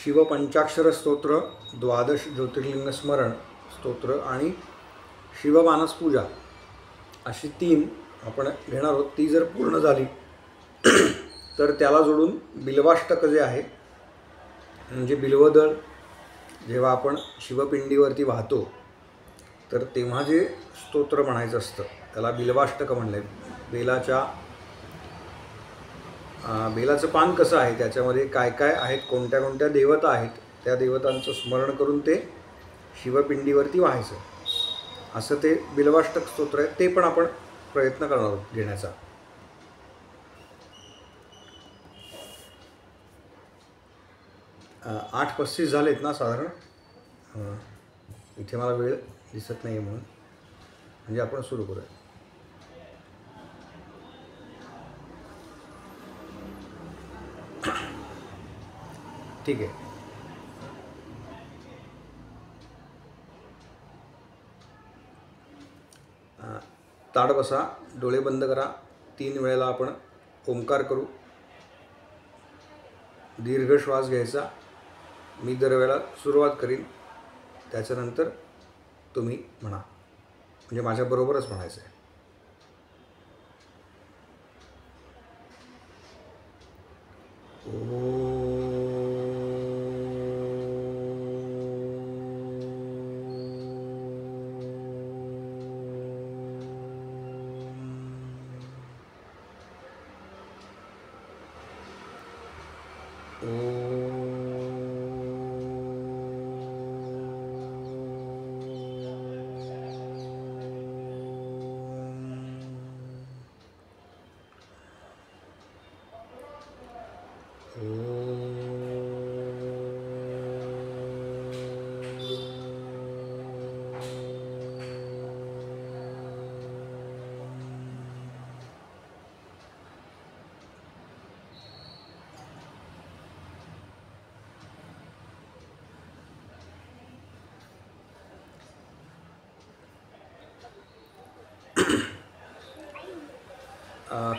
शिवपंचाक्षर स्तोत्र, द्वादश ज्योतिर्लिंग स्मरण स्तोत्र आणि शिवमानस पूजा अशी 3 आपण घेणार आहोत. ती जर पूर्ण झाली तर त्याला जोडून बिल्वाष्टक जे आहे म्हणजे बिल्वदळ जेव्हा आपण शिवपिंडीवरती वाहतो तर तेव्हा जे स्तोत्र म्हणायचं असतं त्याला बिल्वाष्टक म्हणलं आहे. बेलाचं पान कसं आहे, त्याच्यामध्ये काय काय आहेत, कोणत्या कोणत्या देवता आहेत, त्या देवतांचं स्मरण करून ते शिवपिंडीवरती व्हायचं, असं ते बिल्वाष्टक स्तोत्र आहे. ते पण आपण प्रयत्न करणार आहोत घेण्याचा. आठ 35 झालेत ना साधारण. इथे मला वेळ दिसत नाही म्हणून म्हणजे आपण सुरू करूया. ठीक आहे. ताड बसा, डोळे बंद करा. 3 वेळेला आपण ओंकार करू. दीर्घ श्वास घ्यायचा. मी दरवेळेला सुरुवात करीन, त्याच्यानंतर तुम्ही म्हणा, म्हणजे माझ्याबरोबरच म्हणायचं आहे.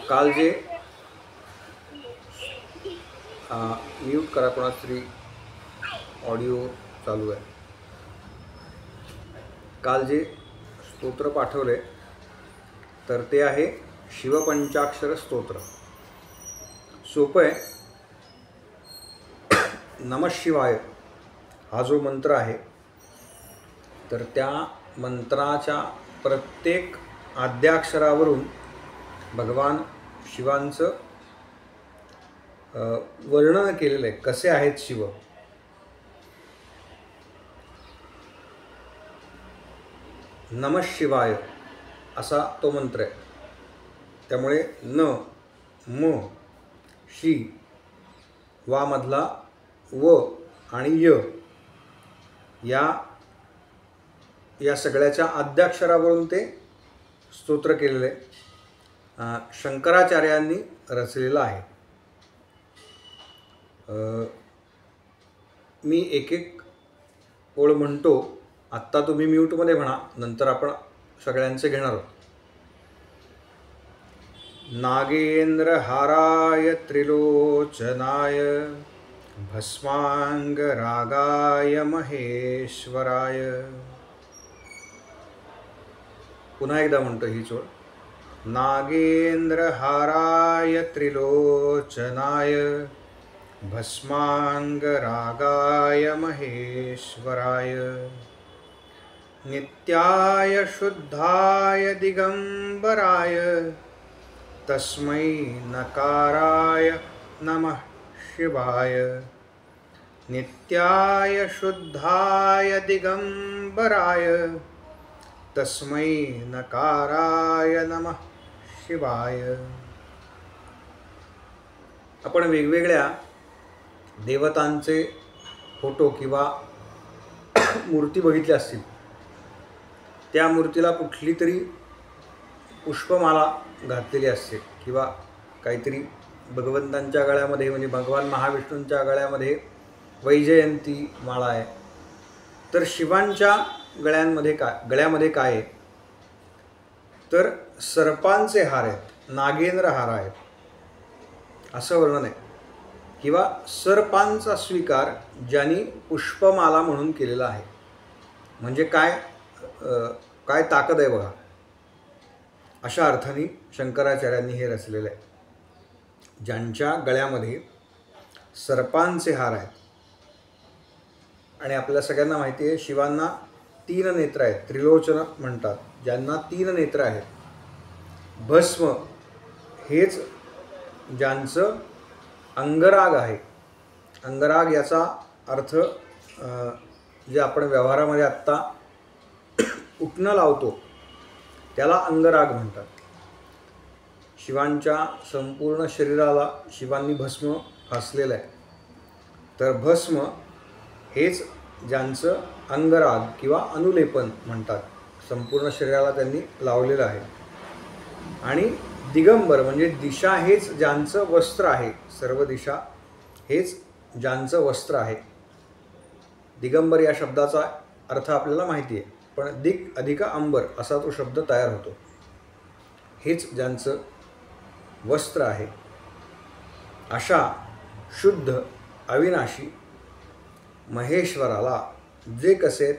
काल जे म्यूट करा कोणाच तरी ऑडिओ चालू आहे. काल जे स्तोत्र पाठवले तर ते आहे शिवपंचाक्षर स्तोत्र. सोपं आहे. नमः शिवाय हा जो मंत्र आहे तर त्या मंत्राच्या प्रत्येक आद्याक्षरावरून भगवान शिवांचं वर्णन केलेलं आहे. कसे आहेत शिव. नमः शिवाय असा तो मंत्र आहे. त्यामुळे न, म, शी, वा मधला व आणि य या सगळ्याच्या आद्याक्षरावरून ते स्तोत्र केलेलं आहे. शंकराचार्यांनी रचलेलं आहे. मी एक एक ओळ म्हणतो. आत्ता तुम्ही म्यूटमध्ये म्हणा, नंतर आपण सगळ्यांचे घेणार आहोत. नागेंद्र हाराय त्रिलोचनाय भस्मांग रागाय महेश्वराय. पुन्हा एकदा म्हणतो ही ओळ. नागेंद्र हाराय त्रिलोचनाय भस्मांग रागाय महेश्वराय नित्याय शुद्धाय दिगंबराय तस्मै नकाराय नमः शिवाय. नित्याय शुद्धाय दिगंबराय तस्मै नकाराय नमः शिवाय. आपण वेगवेगळ्या देवतांचे फोटो किंवा मूर्ती बघितली असतील. त्या मूर्तीला कुठली तरी पुष्पमाला घातलेली असते किंवा काहीतरी भगवंतांच्या गळ्यामध्ये, म्हणजे भगवान महाविष्णूंच्या गळ्यामध्ये वैजयंती माळा आहे. तर शिवांच्या गळ्यामध्ये काय आहे तर सर्पांचे हार आहेत, नागेंद्र हार आहेत, असं वर्णन आहे. किंवा सर्पांचा स्वीकार ज्यांनी पुष्पमाला म्हणून केलेला आहे. म्हणजे काय ताकद आहे बघा. अशा अर्थाने शंकराचार्यांनी हे रचलेलं आहे. ज्यांच्या गळ्यामध्ये सर्पांचे हार आहेत. आणि आपल्या सगळ्यांना माहिती आहे शिवांना 3 नेत्र आहेत, त्रिलोचन म्हणतात, ज्यांना 3 नेत्र आहेत. भस्म हेच ज्यांचं अंगराग आहे. अंगराग याचा अर्थ जे आपण व्यवहारामध्ये आत्ता उठणं लावतो त्याला अंगराग म्हणतात. शिवांच्या संपूर्ण शरीराला शिवांनी भस्म फासलेलं आहे. तर भस्म हेच ज्यांचं अंगराग किंवा अनुलेपन म्हणतात. संपूर्ण शरीराला त्यांनी लावलेलं आहे. आणि दिगंबर म्हणजे दिशा हेच ज्यांचं वस्त्र आहे. सर्व दिशा हेच ज्यांचं वस्त्र आहे. दिगंबर या शब्दाचा अर्थ आपल्याला माहिती आहे, पण दिग अधिक अंबर असा तो शब्द तयार होतो. हेच ज्यांचं वस्त्र आहे. अशा शुद्ध अविनाशी महेश्वराला जे कसेत.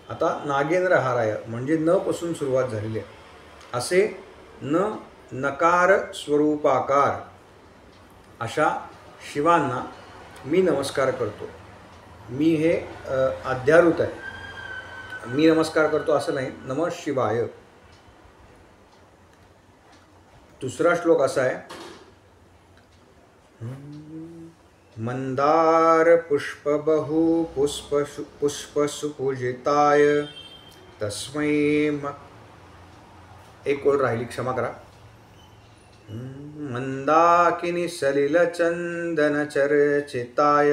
आता नागेंद्र हाराय म्हणजे न पासून सुरुवात झालेली आहे. असे नकार स्वरूपाकार अशा शिवांना मी नमस्कार करतो. मी हे अध्यारूत आहे. मी नमस्कार करतो असं नाही. नमः शिवाय. दुसरा श्लोक असा आहे. मंदार पुष्प बहु पुष्प सुपूजिताय तस्मै एक ओळ राहिली, क्षमा करा. मंदाकिनी सलिल चंदन चर्चिताय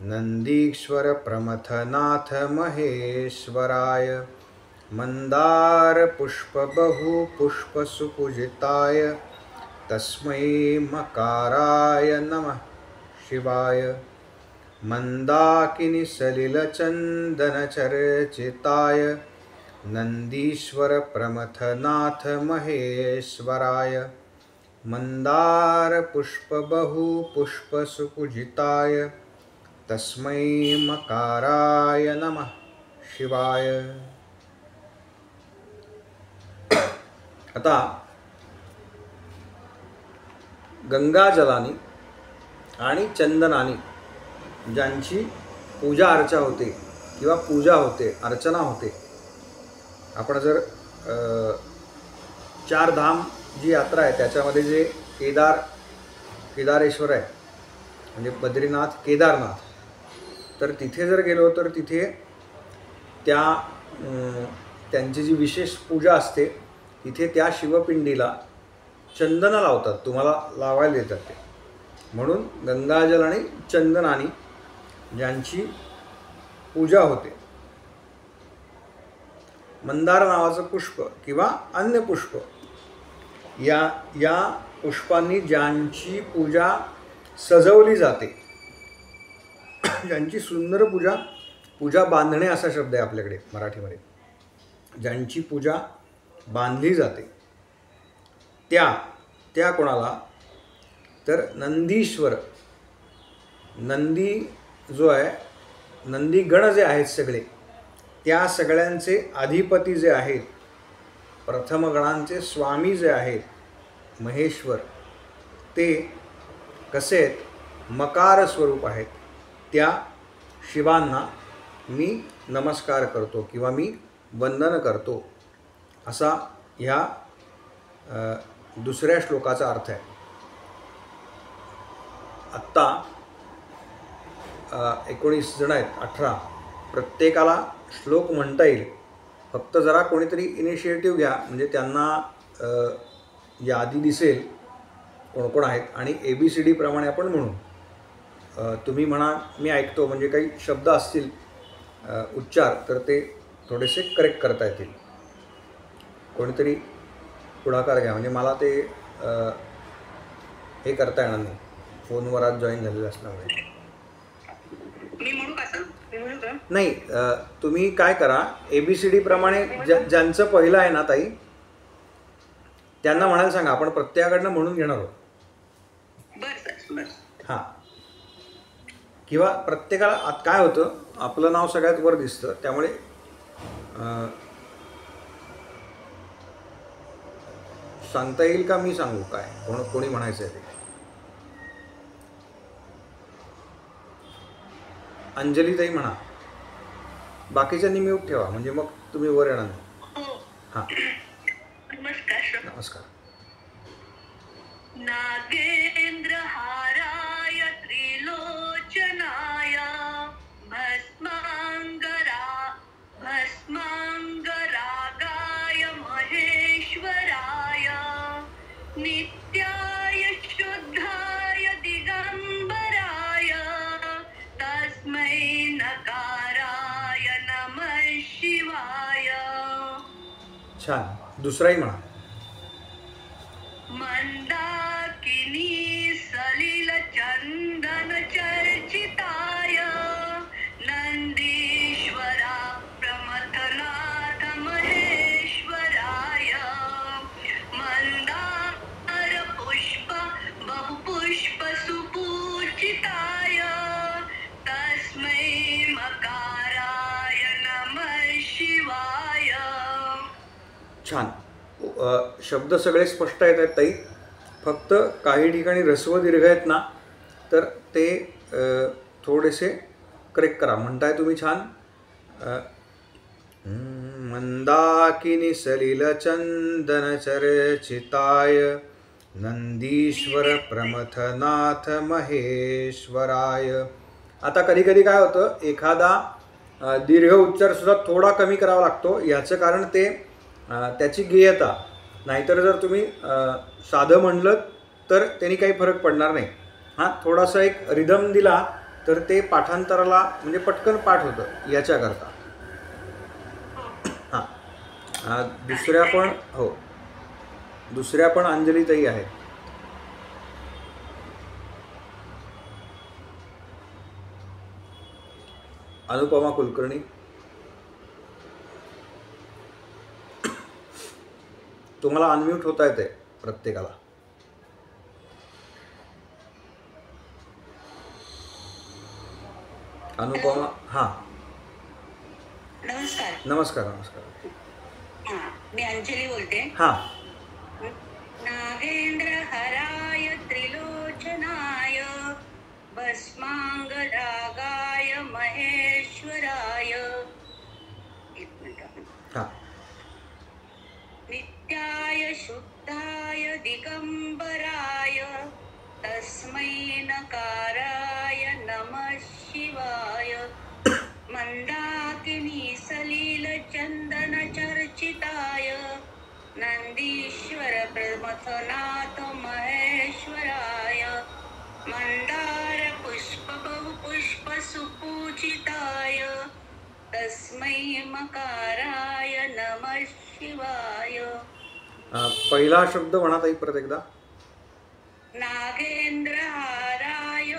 नंदीश्वर प्रमथनाथ महेश्वराय. मंदार पुष्प बहु पुष्प सुपूजिताय तस्मै मकाराय नमः शिवाय. मंदाकिनी सलिल चंदन चर्चिताय नंदीश्वर प्रमथनाथ महेश्वराय. मंदार पुष्प बहु पुष्प सुपूजिताय तस्मै मकाराय नमः शिवाय. आता गंगाजलानी आणि चंदनानी ज्यांची पूजा अर्चा होते किंवा पूजा होते, अर्चना होते. आपण जर 4 धाम जी यात्रा आहे त्याच्यामध्ये जे केदारेश्वर आहे म्हणजे बद्रीनाथ केदारनाथ, तर तिथे जर गेलो तर तिथे त्यांची जी विशेष पूजा असते तिथे त्या शिवपिंडीला चंदन लावतात. तुम्हाला लावायला देतात ते. म्हणून गंगाजल आणि चंदनानी ज्यांची पूजा होते. मंदार नावाचं पुष्प किंवा अन्य पुष्प या पुष्पांनी ज्यांची पूजा सजवली जाते, ज्यांची सुंदर पूजा बांधणे असा शब्द आहे आपल्याकडे मराठीमध्ये. ज्यांची पूजा बांधली जाते त्या कोणाला तर नंदीश्वर. नंदी जो आहे, नंदी गण जे आहेत सगळे, त्या सगळ्यांचे अधिपती जे आहेत, प्रथम गणांचे स्वामी जे आहेत महेश्वर, ते कसे आहेत, मकार स्वरूप आहेत. त्या शिवांना मी नमस्कार करतो किंवा मी वंदन करतो असा ह्या दुसऱ्या श्लोकाचा अर्थ आहे. आत्ता 19 जण आहेत, 18. प्रत्येकाला श्लोक म्हणता येईल. फक्त जरा कोणीतरी इनिशिएटिव्ह घ्या म्हणजे त्यांना यादी दिसेल कोण कोण आहेत आणि ABCD प्रमाणे आपण म्हणू. तुम्ही म्हणा मी ऐकतो, म्हणजे काही शब्द असतील उच्चार तर ते थोडेसे करेक्ट करता येतील. कोणीतरी पुढाकार घ्या म्हणजे मला ते हे करता येणार नाही, फोनवर आज जॉईन झालेलं असल्यामुळे. नाही, तुम्ही काय करा, ABCD प्रमाणे ज्यांचं पहिलं आहे ना ताई, त्यांना म्हणायला सांगा. आपण प्रत्येकाकडनं म्हणून घेणार आहोत. हां, किंवा प्रत्येकाला आत काय होतं, आपलं नाव सगळ्यात वर दिसतं, त्यामुळे सांगता येईल का, मी सांगू काय, कोणी म्हणायचं आहे ते? अंजलीताई म्हणा, बाकीच्यांनी म्यूट ठेवा, म्हणजे मग तुम्ही वर येणार नाही. हां, नमस्कार. नमस्कार. नागेंद्र हाराय त्रिलोचनाय भस्मांगरागाय महेश्वराय नित्याय शुद्धाय दिगंबराय तस्मै नकाराय नमः शिवाय. छान. दुसराही म्हणा. मंदाकिनी सलिल चंदन चर्चिताय नंदीश्वरा प्रमथनाथ महेश्वराय मंदार पुष्प बहुपुष्प सुपूजिताय तस्मै मकाराय नमः शिवाय. छान. शब्द सगळे स्पष्ट येत आहेत ताई, फक्त काही ठिकाणी ऱ्हस्व दीर्घ आहेत ना, तर ते थोडेसे करेक्ट करा. म्हणताय तुम्ही छान. मंदाकिनी सलिल चंदन चर्चिताय नंदीश्वर प्रमथनाथ महेश्वराय. आता कधी कधी काय होतं, एखादा दीर्घ उच्चारसुद्धा थोडा कमी करावा लागतो. याचं कारण ते त्याची गेयता. नाहीतर जर तुम्ही साधं म्हणलं तर त्यांनी काही फरक पडणार नाही. हां, थोडासा एक रिदम दिला तर ते पाठांतराला म्हणजे पटकन पाठ होतं, याच्याकरता. हां, दुसऱ्या पण हो, दुसऱ्या पण अंजलीताई आहेत. अनुपमा कुलकर्णी. तुम्हाला अनम्यूट होता येते प्रत्येकाला. अनुपमा. हां, नमस्कार. नमस्कार. नमस्कार. मी अंजली बोलते. हां, नागेंद्र हराय त्रिलोचनाय भस्मांगरागाय महेश्वराय. एक मिनिट. हां, नित्याय शुद्धाय दिगंबराय तस्मै नकाराय नमः शिवाय मंदाकिनी सलिल चंदन चर्चिताय नंदीश्वर प्रमथनाथ महेश्वराय मंदार पुष्प बहुपुष्प सुपूजिताय तस्मै मकाराय नमः शिवाय. पहिला शब्द म्हणा ताई परत एकदा. नागेंद्र हाराय.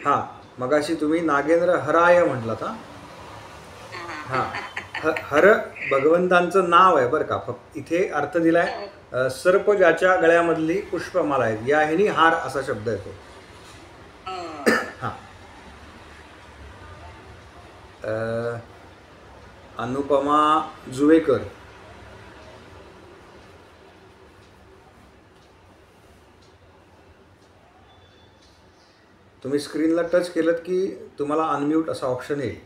हां, मगाशी तुम्ही नागेंद्र हराय म्हटलात. हां, हर भगवंतांचं नाव आहे बरं का. फक्त इथे अर्थ दिलाय, सर्प ज्याच्या गळ्यामधली पुष्पमाला आहे, या ह्यानी हार असा शब्द येतो. हां, अनुपमा जुवेकर. तुम्ही स्क्रीनला टच केलं की तुम्हाला अनम्यूट असा ऑप्शन येईल.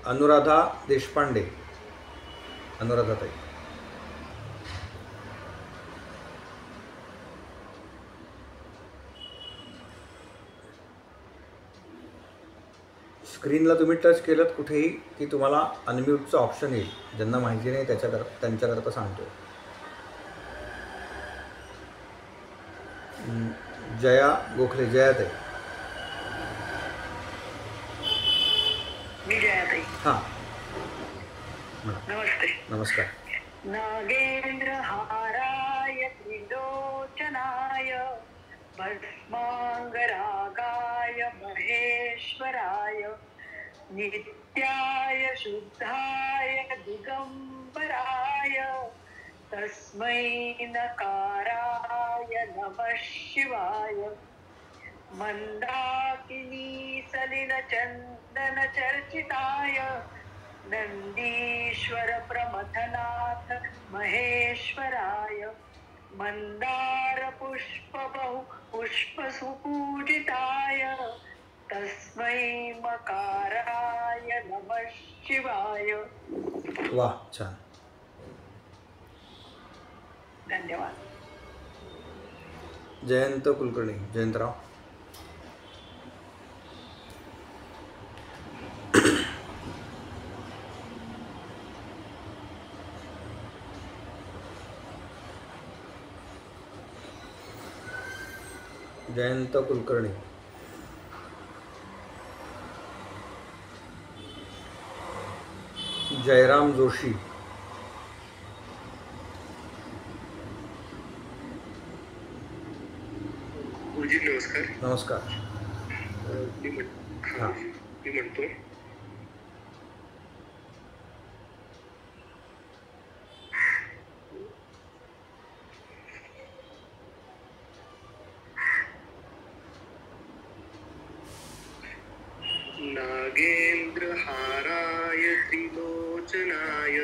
अनुराधा देशपांडे. अनुराधा ताई. स्क्रीनला तुम्ही टच केलं कुठेही की तुम्हाला अनम्यूटचं ऑप्शन येईल. ज्यांना माहिती नाही त्यांच्याकरता सांगतो. जया गोखले. जया ताई. मी जयाताई. हां, नमस्ते. नमस्कार. नागेंद्र हाराय त्रिलोचनाय भस्मांगरागाय महेश्वराय महेश्वराय नित्याय शुद्धाय दिगंबराय तस्मै नकाराय नमः शिवाय मंदाकिनी सलिल चंदन चर्चिताय नंदीश्वर प्रमथनाथ महेश्वराय मंदार पुष्प बहु पुष्प सुपूजिताय तस्मै मकाराय नमः शिवाय. वा, छान. धन्यवाद. जयंत कुलकर्णी. जयंतराव. जयंत कुलकर्णी. जयराम जोशी. गुरुजी नमस्कार. नमस्कार. मी म्हणतो नागेंद्रहाराय त्रिलोचनाय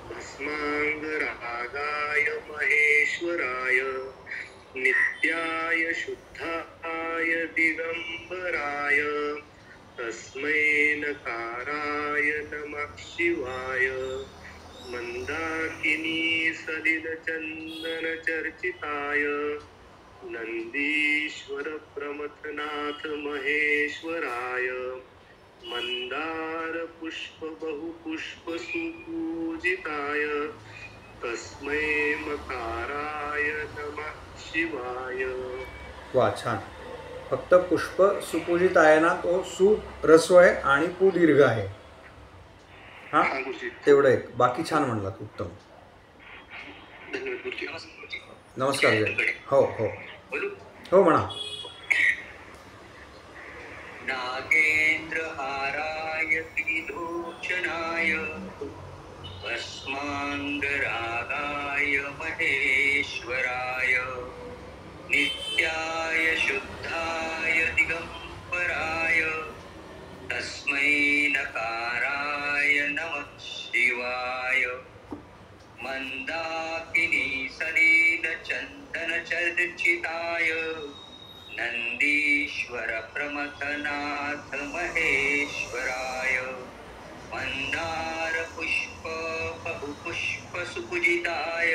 भस्मांगरागाय महेश्वराय नित्याय शुद्धाय दिगंबराय तस्मै नकाराय नमः शिवाय मंदाकिनी सलिल चंदन चर्चिताय नंदीश्वर प्रमथनाथ महेश्वराय मंदार पुष्प बहु पुष्प सुपूजिताय तस्मै मकाराय नमः शिवाय. वा, छान. फक्त पुष्प सुपूजित आहे ना, तो सु रस्व आहे आणि पू दीर्घ आहे. हा, तेवढं एक. बाकी छान म्हणलात. उत्तम. धन्यवाद गुरुजी. नमस्कार. हो हो हो म्हणा. नागेंद्रहाराय त्रिलोचनाय भस्मांगरागाय महेश्वराय नित्याय शुद्धाय दिगंबराय तस्मै नकाराय नमः शिवाय मंदाकिनी सलिल चंदन चर्चिताय नंदीश्वर प्रमथनाथ महेश्वराय मंदार पुष्प बहुपुष्प सुपूजिताय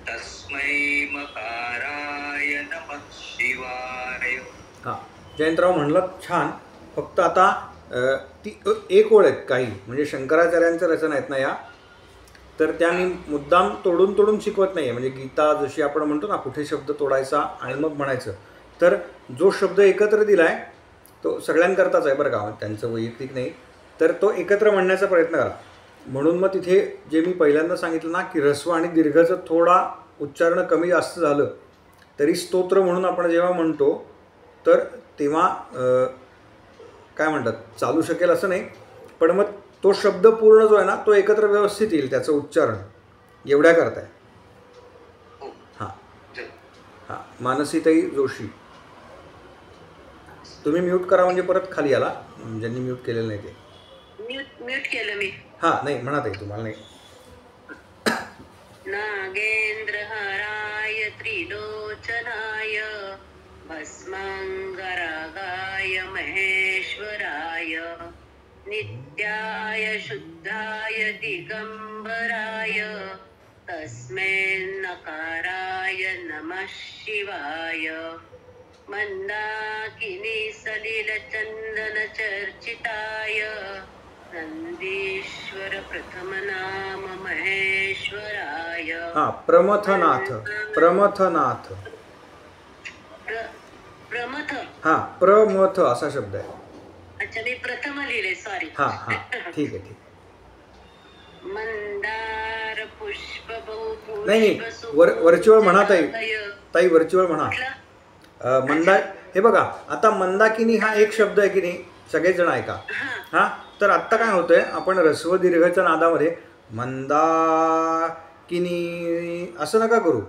तस्मै मकाराय नमः शिवाय. हां, जयंतराव म्हणलं छान. फक्त आता ती एक ओळ आहेत काही, म्हणजे शंकराचार्यांच्या रचना आहेत ना या, तर त्या मी मुद्दाम तोडून तोडून शिकवत नाही आहे. म्हणजे गीता जशी आपण म्हणतो ना, कुठे शब्द तोडायचा आणि मग म्हणायचं, तर जो शब्द एकत्र दिला आहे तो सगळ्यांकरताच आहे बरं का, त्यांचं वैयक्तिक नाही. तर तो एकत्र म्हणण्याचा प्रयत्न करा. म्हणून मग तिथे जे मी पहिल्यांदा सांगितलं ना, की ऱ्हस्व आणि दीर्घाचं थोडा उच्चारण कमी जास्त झालं तरी स्तोत्र म्हणून आपण जेव्हा म्हणतो तर तेव्हा काय म्हणतात, चालू शकेल असं नाही, पण मग तो शब्द पूर्ण जो आहे ना तो एकत्र व्यवस्थित येईल, त्याचं उच्चारण एवढ्या करताय. हां हां. मानसीताई जोशी, तुम्ही म्यूट करा म्हणजे परत खाली आला, ज्यांनी म्यूट केलेलं नाही ते. म्यूट केलं मी. हां, नाही म्हणा ताई, तुम्हाला नाही. नागेंद्रहाराय त्रिलोचनाय भस्मांगरागाय महेश्वराय नित्याय शुद्धाय दिगंबराय तस्मै नकाराय नमः शिवाय मंदाकिनी सलिल चंदन चर्चिताय नंदीश्वर प्रथम नाम महेश्वराय. हां, प्रमथनाथ. प्रमथनाथ. प्रमथ. हां, प्रमथ असा शब्द आहे. अच्छा, मी प्रथम लिहिले, सॉरी. हां हां, ठीक आहे, ठीक. मंदार पुष्प नाही, वरचीवर म्हणा ताई. ताई वरचीवर म्हणा. हे बघा, आता मंदाकिनी हा एक शब्द आहे की नाही, सगळेच जण ऐका. हा, तर आत्ता काय होतंय, आपण ऱ्हस्व दीर्घच्या नादामध्ये मंदाकिनी असं नका करू.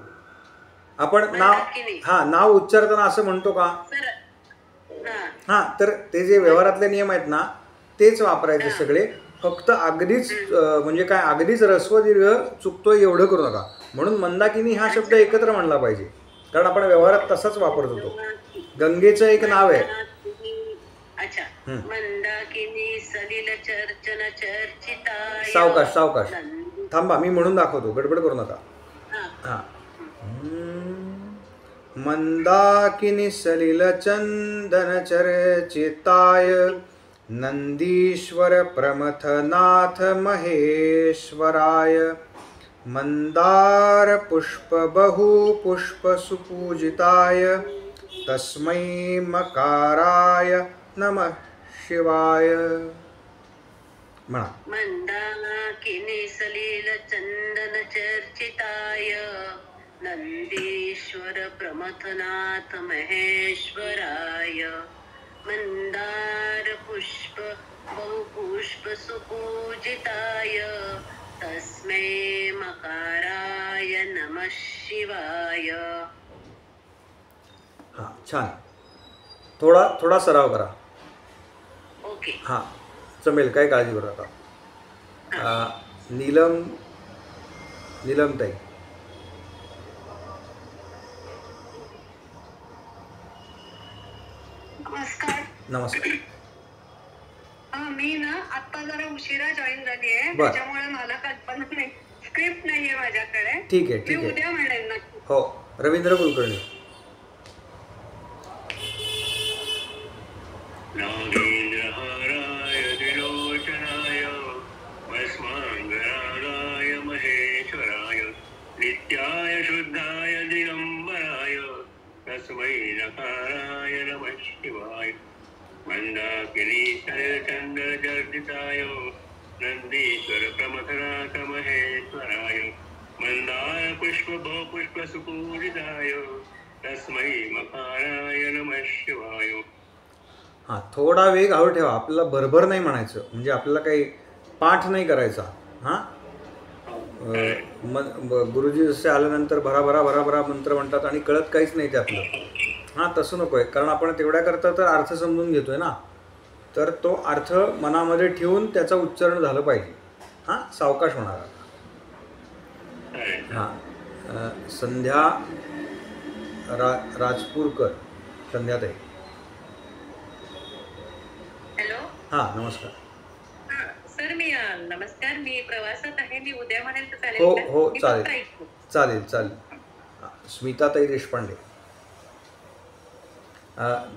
आपण नाव, मंदाकिनी. हा, नाव उच्चारताना असं म्हणतो का? सर हा हां, तर ते जे व्यवहारातले नियम आहेत ना, तेच वापरायचे सगळे. फक्त अगदीच म्हणजे काय, अगदीच ऱ्हस्व दीर्घ चुकतोय एवढं करू नका. म्हणून मंदाकिनी हा शब्द एकत्र म्हणला पाहिजे, कारण आपण व्यवहारात तसाच वापरत होतो. गंगेचं एक नाव आहे. अच्छा. मंदाकिनी सलिल चर्चन चर्चिताय. सावकाश सावकाश थांबा, मी म्हणून दाखवतो, गडबड करू नका. हां. मंदाकिनी सलिल चंदन चर्चिताय नंदीश्वर प्रमथनाथ महेश्वराय मंदार पुष्प बहु पुष्प सुपूजिताय तस्मै मकाराय नमः शिवाय. म्हणा. मंदाकिनी सलिल चंदन चर्चिताय नंदीश्वर प्रमथनाथ महेश्वराय मंदार पुष्प बहुपुष्प सुपूजिताय तस्मै मकाराय नमः शिवाय. हां, छान. थोडा सराव करा. ओके. हां, जमेल, काय काळजी करू नका. नीलम ताई. नमस्कार. नमस्कार. मी ना आता जरा उशिरा जॉईन झाली आहे, बरं. त्याच्यामुळे मला कल्पना नाही, स्क्रिप्ट नाहीये माझ्याकडे. ठीक आहे, मी ठीक आहे. उद्या म्हणेन नक्की. हो, रवींद्र कुलकर्णी. नागेंद्रहाराय त्रिलोचनाय भस्मांगरागाय महेश्वराय नित्याय शुद्धाय दिगंबराय तस्मै नकाराय नमः शिवाय मंदाकिनी सलिलचंदन चर्चिताय नंदीश्वर प्रमथनाथ महेश्वराय मंदार पुष्प बहुपुष्प सुपूजिताय तस्मै मकाराय नमः शिवाय. हां, थोडा वेग हळू ठेवा, आपल्याला भरभर नाही म्हणायचं, म्हणजे आपल्याला काही पाठ नाही करायचा. हां, गुरुजी जसे आल्यानंतर भराभरा भराभरा मंत्र म्हणतात आणि कळत काहीच नाही त्यातलं. हां, तसं नको आहे, कारण आपण तेवढ्या करता तर अर्थ समजून घेतोय ना, तर तो अर्थ मनामध्ये ठेवून त्याचं उच्चारण झालं पाहिजे. हां, सावकाश होणार. हां, संध्या राजपूरकर. संध्याताई. हॅलो. हां, नमस्कार. सर मी नमस्कार, मी प्रवासात आहे, मी उद्या म्हणेल तर चालेल हो का? हो, मी चालेल फक्त ऐकतो. चालेल चालेल. स्मिताताई देशपांडे.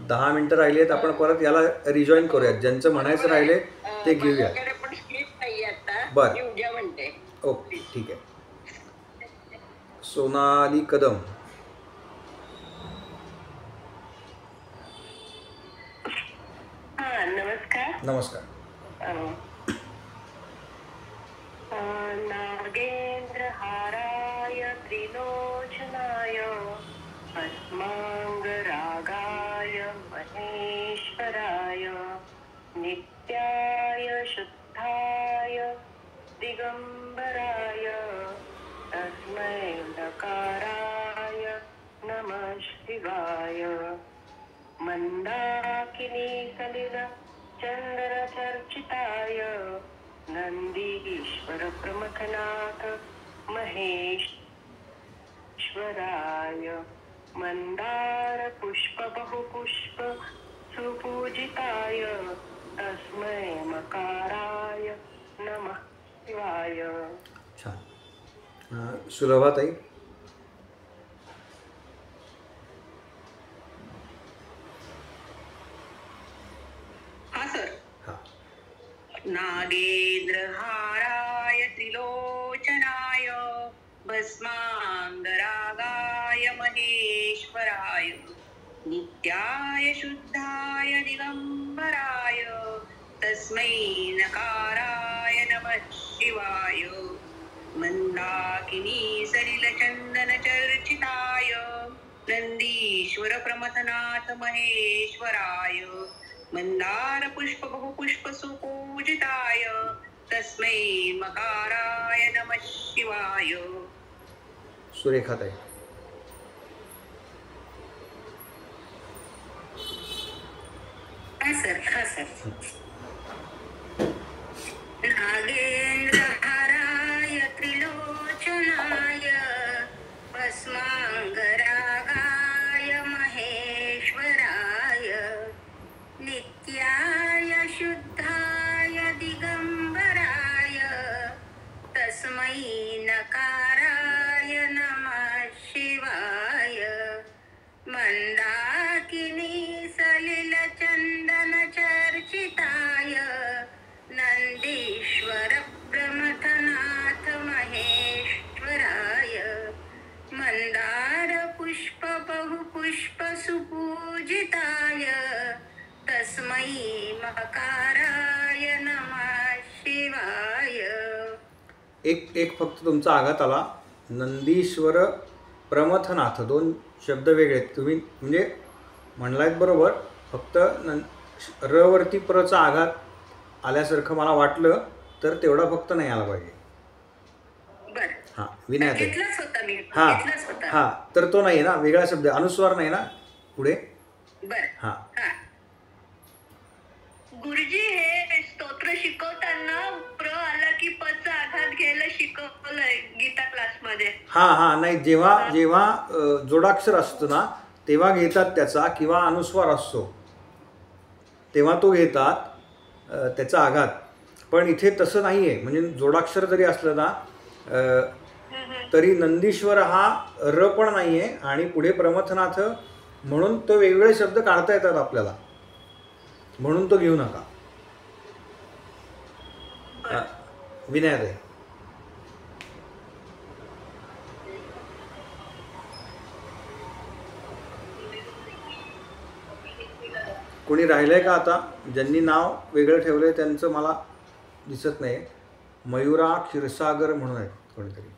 10 मिनटं राहिली आहेत, आपण परत याला रिजॉईन करूयात. ज्यांचं म्हणायचं राहिले ते घेऊया. माझ्याकडे पण स्क्रिप्ट नाहीये आता. बरं. मी उद्या म्हणते. ओके, ठीक आहे. सोनाली कदम. हा, नमस्कार. नमस्कार. नागेंद्रहाराय त्रिलोचनाय भस्मांगरागाय महेश्वराय नित्याय शुद्धाय दिगंबराय तस्मै नकाराय नमः शिवाय मंदाकिनी सलिल चंदन चर्चिताय नंदीश्वर प्रमथनाथ महेश्वराय मंदार पुष्प बहुपुष्प सुपूजिताय तस्मै मकाराय नमः शिवाय. छान. सुलभाताई. हा सर. हां. नागेंद्रहाराय त्रिलोचनाय भस्मांगरागाय महेश्वराय नित्याय शुद्धाय दिगंबराय तस्मै नकाराय नमः शिवाय मंदाकिनी सलिलचंदन चर्चिताय नंदीश्वर प्रमथनाथ महेश्वराय मंदार पुष्प बहुपुष्प सुपूजिताय तस्मै मकाराय नमः शिवाय. सुरेखाताई. हा सर. नागेंद्रहाराय त्रिलोचनाय भस्मांगरागाय महेश्वराय नित्याय शुद्धाय दिगंबराय तस्मै नकाराय नमः शिवाय. मंदाकिनी सलिल चंदन चर्चिताय नंदीश्वर प्रमथनाथ महेश्वराय मंदार पुष्प बहुपुष्प सुपूजिताय तस्मै मकाराय नमः शिवाय. एक फक्त तुमचा आघात आला. नंदीश्वर प्रमथनाथ 2 शब्द वेगळे आहेत. तुम्ही म्हणजे म्हणलायत बरोबर, फक्त र वरती प्रचा आघात आल्यासारखं मला वाटलं, तर तेवढा फक्त नाही आला पाहिजे. बर. हां विनायक आहे. घेतलाच होता मी. हां घेतलाच होता. हां तर तो नाही आहे ना, वेगळा शब्द आहे. अनुस्वार नाही ना पुढे. बर. हां हा. गुरुजी हे स्तोत्र शिकवताना प्र आला की पचा आघात घ्यायला शिकवलंय गीता क्लासमध्ये. हां नाही, जेव्हा जोडाक्षर असतं ना तेव्हा घेतात त्याचा, किंवा अनुस्वार असतो तेव्हा तो घेतात त्याचा आघात. पण इथे तसं नाही आहे. म्हणजे जोडाक्षर जरी असलं ना तरी नंदीश्वर हा र पण नाही आहे, आणि पुढे प्रमथनाथ म्हणून तो वेगवेगळे शब्द काढता येतात आपल्याला, म्हणून तो घेऊ नका. विनयात आहे. कोणी राहिलं आहे का आता? ज्यांनी नाव वेगळं ठेवलं आहे त्यांचं मला दिसत नाही. मयुरा क्षीरसागर म्हणून आहेत कोणीतरी.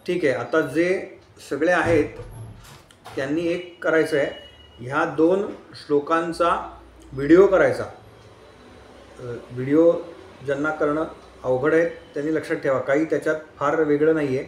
ठीक आहे. आता जे सगळे आहेत त्यांनी एक करायचं आहे, ह्या 2 श्लोकांचा व्हिडिओ करायचा. व्हिडिओ ज्यांना करणं अवघड आहे त्यांनी लक्षात ठेवा, काही त्याच्यात फार वेगळं नाही आहे.